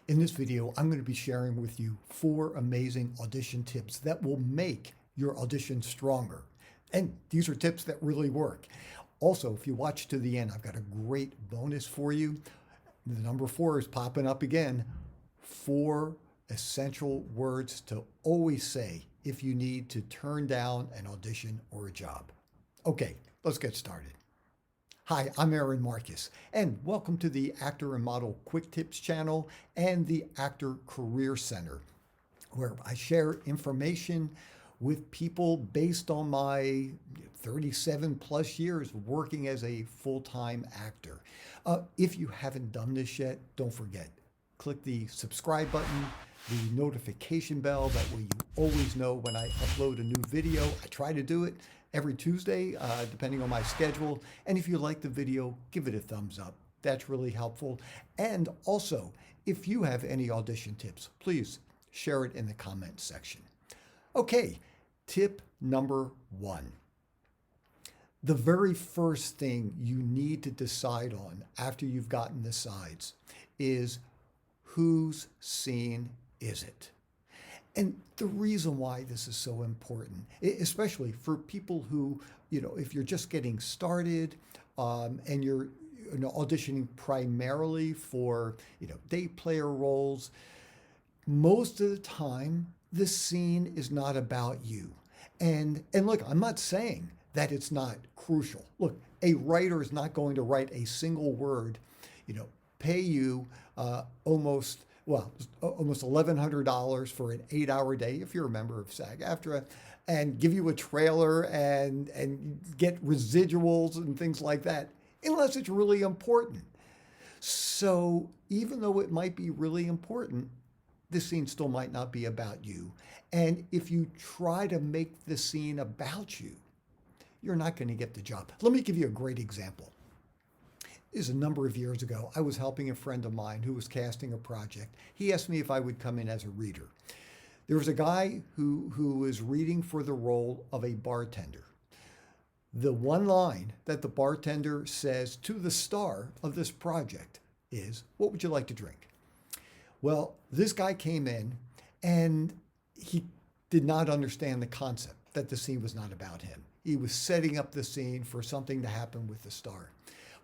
In this video, I'm going to be sharing with you 4 amazing audition tips that will make your audition stronger. And these are tips that really work. Also, if you watch to the end, I've got a great bonus for you. The number 4 is popping up again. 4 essential words to always say if you need to turn down an audition or a job. Okay, let's get started. Hi, I'm Aaron Marcus, and welcome to the Actor and Model Quick Tips channel and the Actor Career Center, where I share information with people based on my 37 plus years working as a full-time actor. If you haven't done this yet, don't forget, click the subscribe button, the notification bell, that way you always know when I upload a new video. I try to do it every Tuesday, depending on my schedule. And if you like the video, give it a thumbs up. That's really helpful. And also, if you have any audition tips, please share it in the comment section. Okay, tip number 1. The very first thing you need to decide on after you've gotten the sides is whose scene is it? And the reason why this is so important, especially for people who, if you're just getting started and you're auditioning primarily for, day player roles, most of the time, the scene is not about you. And look, I'm not saying that it's not crucial. Look, a writer is not going to write a single word, pay you almost $1,100 for an 8-hour day, if you're a member of SAG-AFTRA, and give you a trailer and get residuals and things like that, unless it's really important. So even though it might be really important, this scene still might not be about you. And if you try to make the scene about you, you're not going to get the job. Let me give you a great example. Is a number of years ago, I was helping a friend of mine who was casting a project. He asked me if I would come in as a reader. There was a guy who was reading for the role of a bartender. The one line that the bartender says to the star of this project is, "What would you like to drink?" Well, this guy came in and he did not understand the concept that the scene was not about him. He was setting up the scene for something to happen with the star.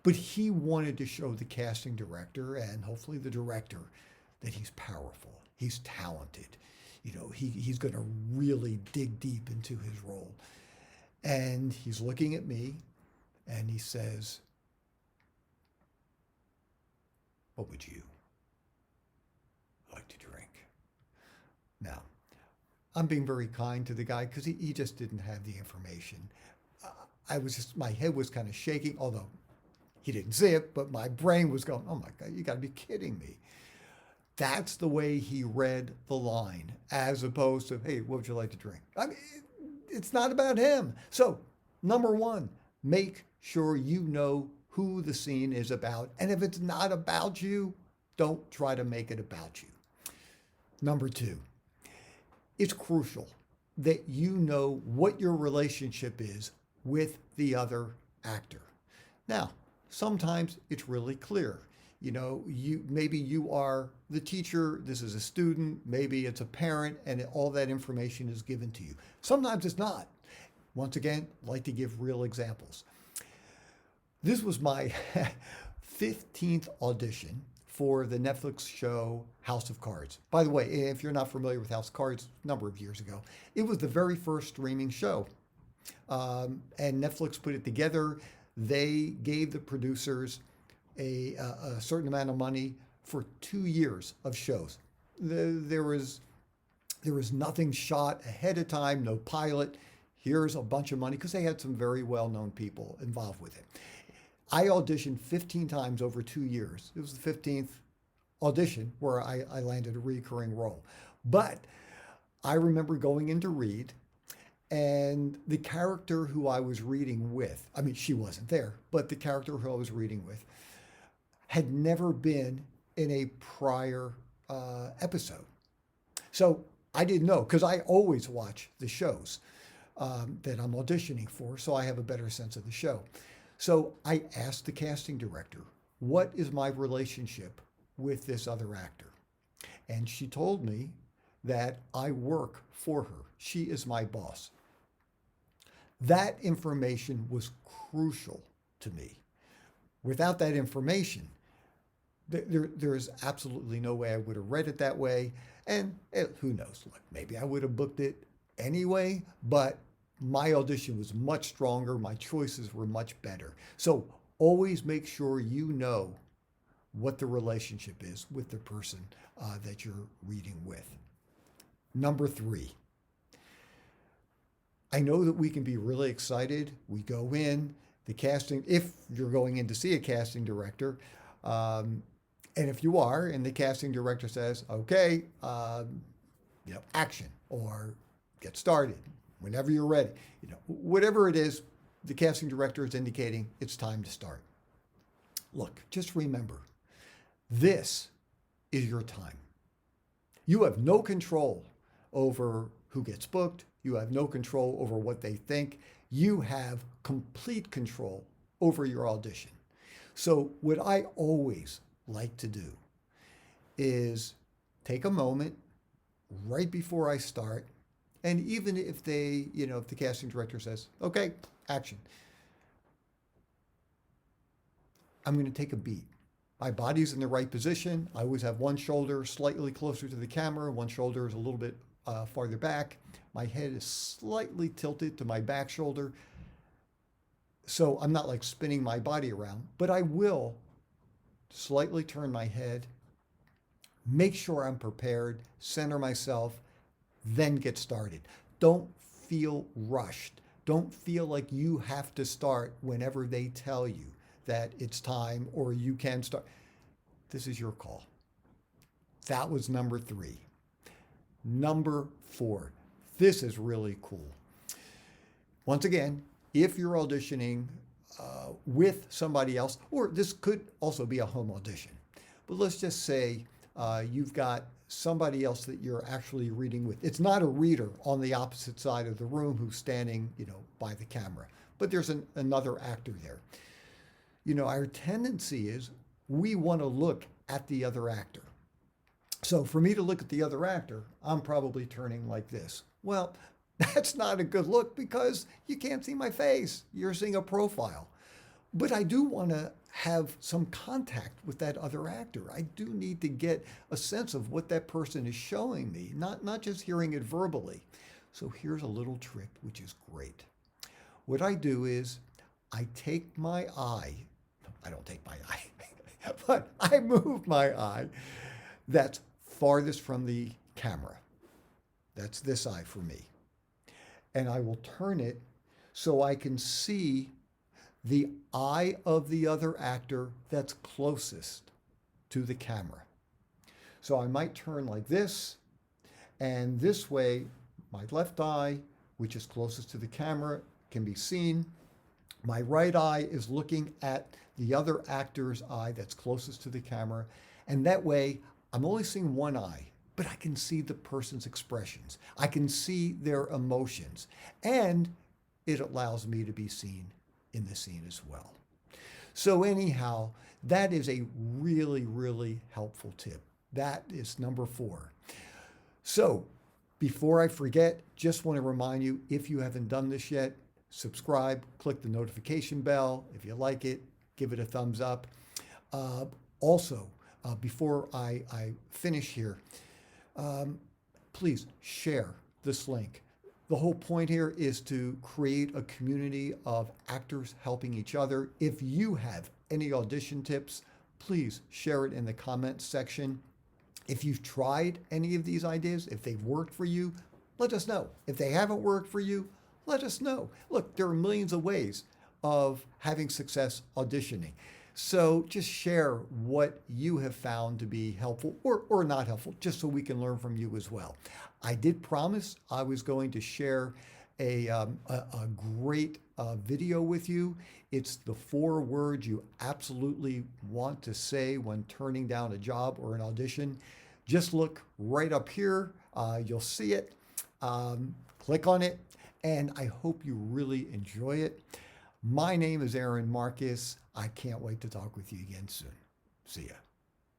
But he wanted to show the casting director and hopefully the director that he's powerful, he's talented, he's going to really dig deep into his role. And he's looking at me and he says, "What would you like to drink?" Now, I'm being very kind to the guy because he just didn't have the information. My head was kind of shaking, although he didn't see it, but my brain was going, "Oh my God, you got to be kidding me." That's the way he read the line, as opposed to, "Hey, what would you like to drink?" I mean, it's not about him. So, number 1, make sure you know who the scene is about. And if it's not about you, don't try to make it about you. Number 2, it's crucial that you know what your relationship is with the other actor. Now, sometimes it's really clear. Maybe you are the teacher, this is a student, maybe it's a parent, and all that information is given to you. Sometimes it's not. Once again, I'd like to give real examples. This was my 15th audition for the Netflix show House of Cards. By the way, if you're not familiar with House of Cards, a number of years ago, it was the very first streaming show. And Netflix put it together. They gave the producers a certain amount of money for 2 years of shows. There was nothing shot ahead of time, no pilot. Here's a bunch of money, because they had some very well-known people involved with it. I auditioned 15 times over 2 years. It was the 15th audition where I landed a recurring role. But I remember going in to read, and the character who I was reading with, I mean, she wasn't there, but the character who I was reading with had never been in a prior episode. So I didn't know, because I always watch the shows that I'm auditioning for, so I have a better sense of the show. So I asked the casting director, what is my relationship with this other actor? And she told me that I work for her. She is my boss. That information was crucial to me. Without that information, there's absolutely no way I would have read it that way. And who knows, look, maybe I would have booked it anyway, but my audition was much stronger. My choices were much better. So always make sure you know what the relationship is with the person that you're reading with. Number 3, I know that we can be really excited. We go in, the casting, if you're going in to see a casting director, and if you are, and the casting director says, okay, action, or get started whenever you're ready, whatever it is, the casting director is indicating it's time to start. Look, just remember, this is your time. You have no control over who gets booked. You have no control over what they think. You have complete control over your audition. So what I always like to do is take a moment right before I start, and even if if the casting director says, okay, action, I'm going to take a beat. My body's in the right position. I always have one shoulder slightly closer to the camera, one shoulder is a little bit farther back. My head is slightly tilted to my back shoulder. So I'm not like spinning my body around, but I will slightly turn my head, make sure I'm prepared, center myself, then get started. Don't feel rushed. Don't feel like you have to start whenever they tell you that it's time or you can start. This is your call. That was number 3. Number 4. This is really cool. Once again, if you're auditioning with somebody else, or this could also be a home audition, but let's just say you've got somebody else that you're actually reading with. It's not a reader on the opposite side of the room who's standing, by the camera, but there's another actor there. Our tendency is we want to look at the other actor. So for me to look at the other actor, I'm probably turning like this. Well, that's not a good look because you can't see my face. You're seeing a profile. But I do want to have some contact with that other actor. I do need to get a sense of what that person is showing me, not just hearing it verbally. So here's a little trick, which is great. What I do is I take my eye, I don't take my eye, but I move my eye that's farthest from the camera. That's this eye for me. And I will turn it so I can see the eye of the other actor that's closest to the camera. So I might turn like this, and this way, my left eye, which is closest to the camera, can be seen. My right eye is looking at the other actor's eye that's closest to the camera. And that way, I'm only seeing one eye, but I can see the person's expressions. I can see their emotions. And it allows me to be seen in the scene as well. So anyhow, that is a really, really helpful tip. That is number 4. So before I forget, just want to remind you, if you haven't done this yet, subscribe, click the notification bell. If you like it, give it a thumbs up. Also, before I finish here, please share this link. The whole point here is to create a community of actors helping each other. If you have any audition tips, please share it in the comments section. If you've tried any of these ideas, if they've worked for you, let us know. If they haven't worked for you, let us know. Look, there are millions of ways of having success auditioning. So just share what you have found to be helpful or not helpful, just so we can learn from you as well. I did promise I was going to share a great video with you. It's the 4 words you absolutely want to say when turning down a job or an audition. Just look right up here. You'll see it. Click on it, and I hope you really enjoy it. My name is Aaron Marcus. I can't wait to talk with you again soon. See ya.